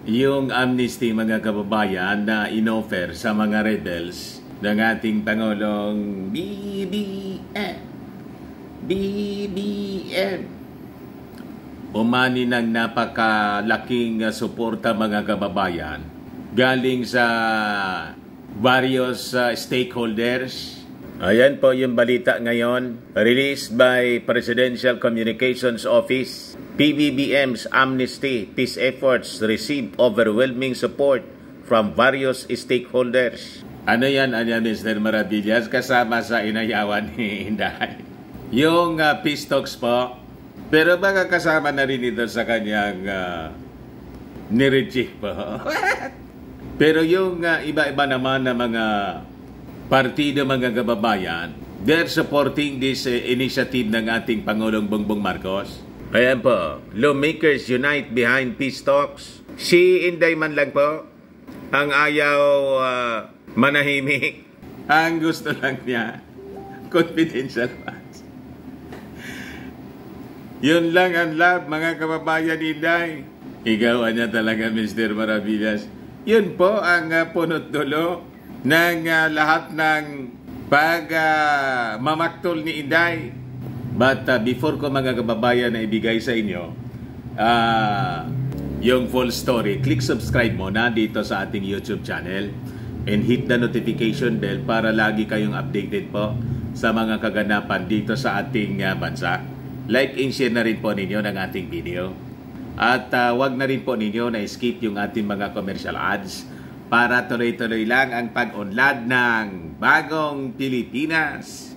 yung amnesty mga kababayan na inoffer sa mga rebels ng ating Pangulong BBM. Umani ng napakalaking suporta mga kababayan galing sa various stakeholders. Ayan po yung balita ngayon, released by Presidential Communications Office. PBBM's amnesty peace efforts receive overwhelming support from various stakeholders. Ano yan, Mr. Maravillas, kasama sa inayawan ni Inday? Yung peace talks po, pero baka kasama na rin ito sa kanyang nireject po. Pero yung iba-iba naman na mga partido mga kababayan, they're supporting this initiative ng ating Pangulong Bongbong Marcos. Ayan po, lawmakers unite behind peace talks. Si Inday man lang po ang ayaw manahimik. Ang gusto lang niya, confidential funds. Yun lang ang love, mga kababayan, Inday. Ikaw niya talaga, Mr. Maravillas. Yun po ang punot dulo ng lahat ng mamaktol ni Inday. But before ko mga kababayan na ibigay sa inyo yung full story, click subscribe muna dito sa ating YouTube channel and hit the notification bell para lagi kayong updated po sa mga kaganapan dito sa ating bansa. Like and share na rin po ninyo ng ating video. At wag na rin po ninyo na skip yung ating mga commercial ads para tuloy-tuloy lang ang pag-unlad ng bagong Pilipinas.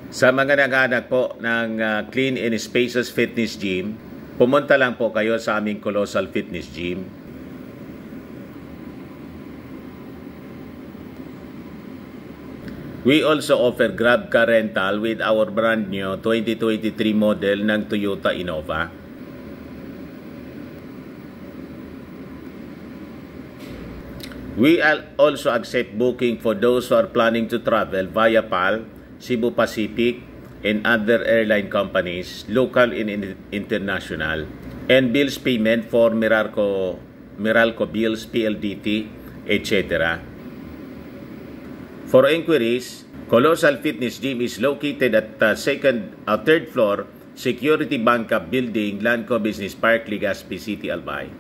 Sa mga nag-anak po ng Clean and Spacious Fitness Gym, pumunta lang po kayo sa aming Colossal Fitness Gym. We also offer Grab car rental with our brand new 2023 model ng Toyota Innova. We also accept booking for those who are planning to travel via PAL, Cebu Pacific, and other airline companies, local and international, and bills payment for Meralco Bills, PLDT, etc. For inquiries, Colossal Fitness Gym is located at third floor, Security Bank Building, Lanco Business Park, Legazpi City, Albay.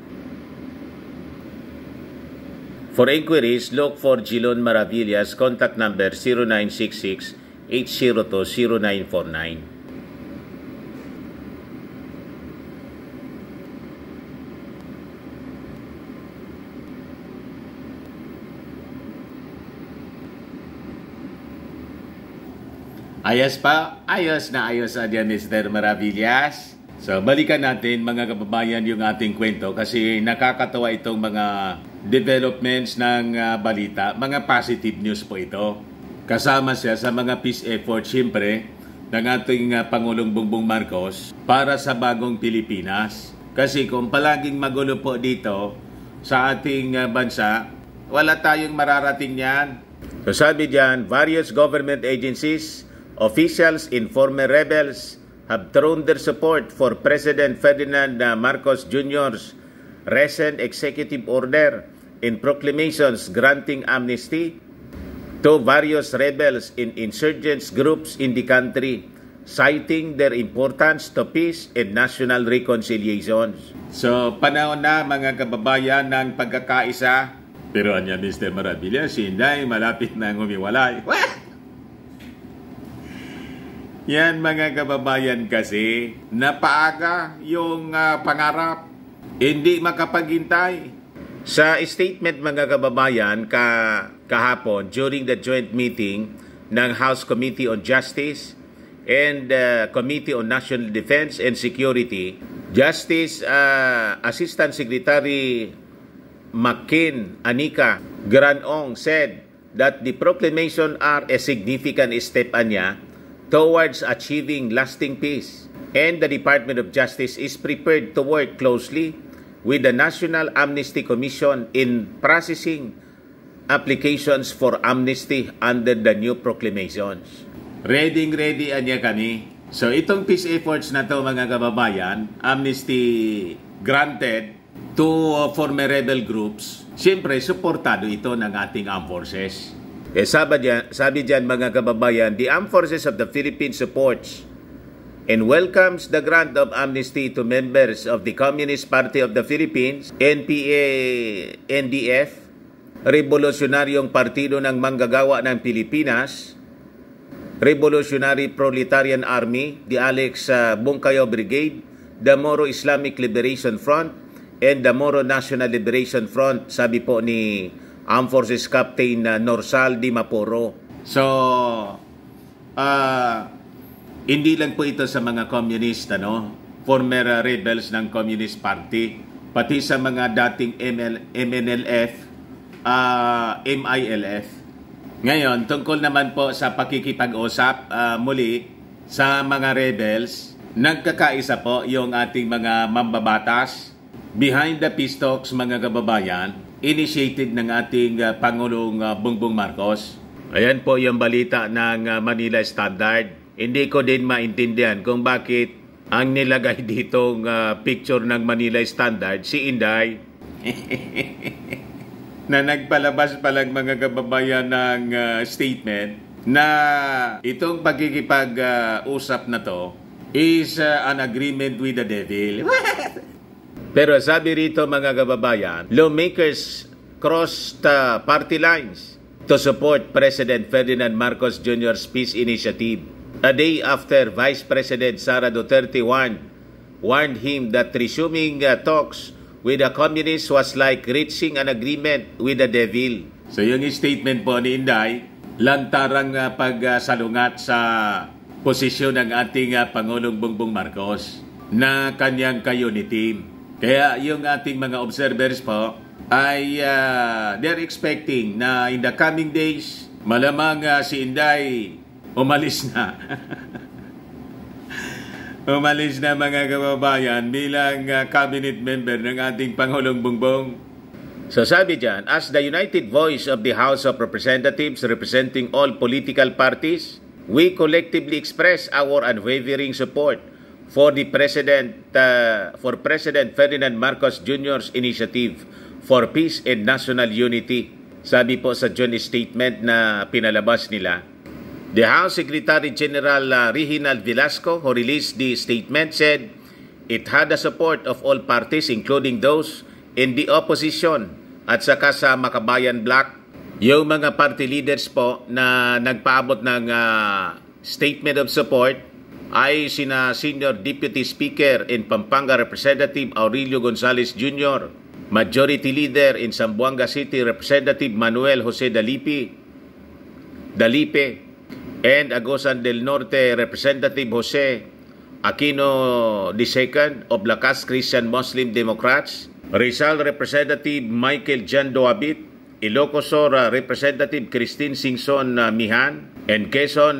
For inquiries, look for Jilon Maravillas, contact number 0966-802-0949. Ayos pa? Ayos na ayos dyan, Mr. Maravillas. So, balikan natin mga kababayan yung ating kwento kasi nakakatawa itong mga developments ng balita, mga positive news po ito. Kasama siya sa mga peace effort, siyempre, ng ating Pangulong Bongbong Marcos para sa bagong Pilipinas. Kasi kung palaging magulo po dito sa ating bansa, wala tayong mararating yan. So sabi diyan, various government agencies, officials, and former rebels have thrown their support for President Ferdinand Marcos Jr.'s recent executive order in proclamations granting amnesty to various rebels and insurgents groups in the country, citing their importance to peace and national reconciliation. So, panahon na mga kababayan ng pagkakaisa. Pero anya, Mr. Maravillas, Inday, malapit na humiwalay. Yan mga kababayan kasi, napaaga yung pangarap. Hindi makapaghintay. Sa statement mga kababayan kahapon during the joint meeting ng House Committee on Justice and Committee on National Defense and Security, Justice Assistant Secretary Makin Anika Granong said that the proclamation are a significant step towards achieving lasting peace, and the Department of Justice is prepared to work closely with the National Amnesty Commission in processing applications for amnesty under the new proclamations. Ready anya kami. So itong peace efforts na to mga kababayan, amnesty granted to former rebel groups, siyempre, suportado ito ng ating armed forces. Sabi dyan mga kababayan, the Armed Forces of the Philippines supports and welcomes the grant of amnesty to members of the Communist Party of the Philippines, NPA-NDF, Revolusyonaryong Partido ng Manggagawa ng Pilipinas, Revolutionary Proletarian Army, the Alex Bungkayo Brigade, the Moro Islamic Liberation Front, and the Moro National Liberation Front, sabi po ni Armed Forces Captain Norsal Di Maporo. So, hindi lang po ito sa mga communist, former rebels ng Communist Party, pati sa mga dating MNLF, MILF. Ngayon, tungkol naman po sa pakikipag-usap muli sa mga rebels, nagkakaisa po yung ating mga mambabatas. Behind the peace talks, mga kababayan, initiated ng ating Pangulong Bongbong Marcos. Ayan po yung balita ng Manila Standard. Hindi ko din maintindihan kung bakit ang nilagay ditong picture ng Manila Standard, si Inday, na nagpalabas pa lang mga kababayan ng statement na itong pagkikipag-usap na to is an agreement with the devil. Pero sabi rito mga kababayan, lawmakers crossed party lines to support President Ferdinand Marcos Jr.'s peace initiative. A day after Vice President Sara Duterte warned him that resuming talks with the communists was like reaching an agreement with the devil. So yung statement po ni Inday, lantarang pagsalungat sa posisyon ng ating Pangulong Bongbong Marcos na kanyang ka-unity team. Kaya yung ating mga observers po ay they're expecting na in the coming days, malamang si Inday umalis na. Umalis na mga kababayan bilang cabinet member ng ating Pangulong Bongbong. So sabi dyan, as the united voice of the House of Representatives representing all political parties, we collectively express our unwavering support for President Ferdinand Marcos Jr.'s initiative for peace and national unity. Sabi po sa joint statement na pinalabas nila. The House Secretary General Reginald Velasco, who released the statement, said it had the support of all parties including those in the opposition at saka sa Makabayan Bloc. Yung mga party leaders po na nagpaabot ng statement of support ay sina Senior Deputy Speaker in Pampanga Representative Aurelio Gonzales Jr., Majority Leader in Zamboanga City Representative Manuel Jose Dalipe, and Agusan del Norte Representative Jose Aquino II of Lakas Christian Muslim Democrats, Rizal Representative Michael Jan Doabit, Ilocos Sur Representative Christine Singson Mihan, and Quezon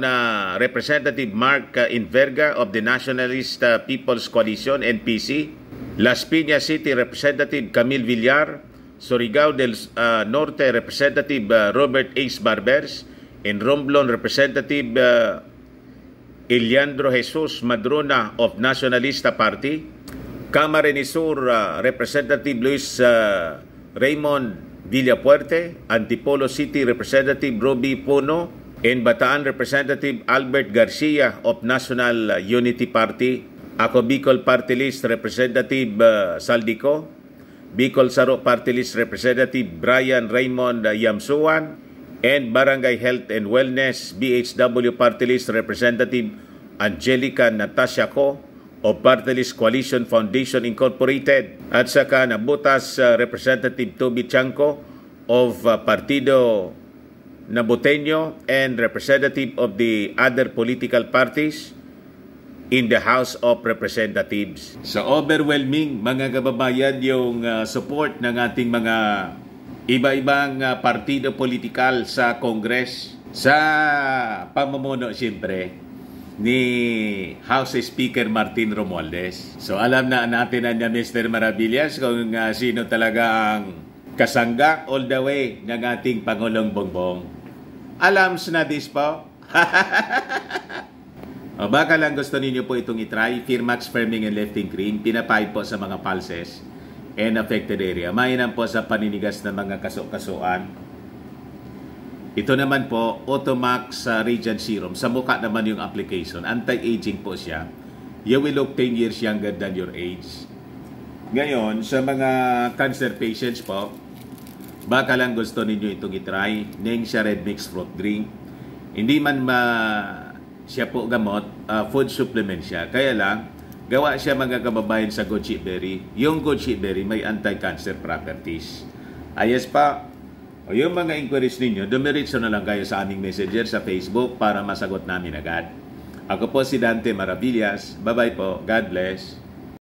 Representative Mark Inverga of the Nationalist People's Coalition, NPC, Las Piñas City Representative Camille Villar, Surigao del Norte Representative Robert Ace Barbers, and Romblon Representative Eliandro Jesus Madrona of Nacionalista Party, Camarines Sur Representative Luis Raymond Villapuerte, Antipolo City Representative Roby Puno, and Bataan Representative Albert Garcia of National Unity Party, Ako Bicol Party List Representative Saldico, Bicol Saro Party List Representative Brian Raymond Yamsuan, and Barangay Health and Wellness BHW Party List Representative Angelica Natasha Co of Party List Coalition Foundation Incorporated, at saka Nabutas Representative Toby Chanco of Partido Nabuteño, and representative of the other political parties in the House of Representatives. So overwhelming mga kababayan yung support ng ating mga iba-ibang partido politikal sa Congress sa pamumuno siyempre ni House Speaker Martin Romualdez. So alam na natin na Mr. Maravillas kung sino talaga ang kasangga all the way ng ating Pangulong Bongbong. Alams na this po. O baka lang gusto ninyo po itong itry, Firmax Firming and Lifting Cream, pinapay po sa mga pulses. and affected area. Mainam po sa paninigas ng mga kaso-kasuan. Ito naman po, Automax Radiant Serum. Sa mukha naman yung application. Anti-aging po siya. You will look 10 years younger than your age. Ngayon, sa mga cancer patients po, baka lang gusto ninyo itong itry. Neng siya red mixed fruit drink. Hindi man siya po gamot, food supplement siya. Kaya lang, gawa siya mga kababayan sa goji berry. Yung goji berry may anti-cancer properties. Ayos pa, o yung mga inquiries ninyo, dumiritso na lang kayo sa aming messenger sa Facebook para masagot namin agad. Ako po si Dante Maravillas. Bye-bye po. God bless.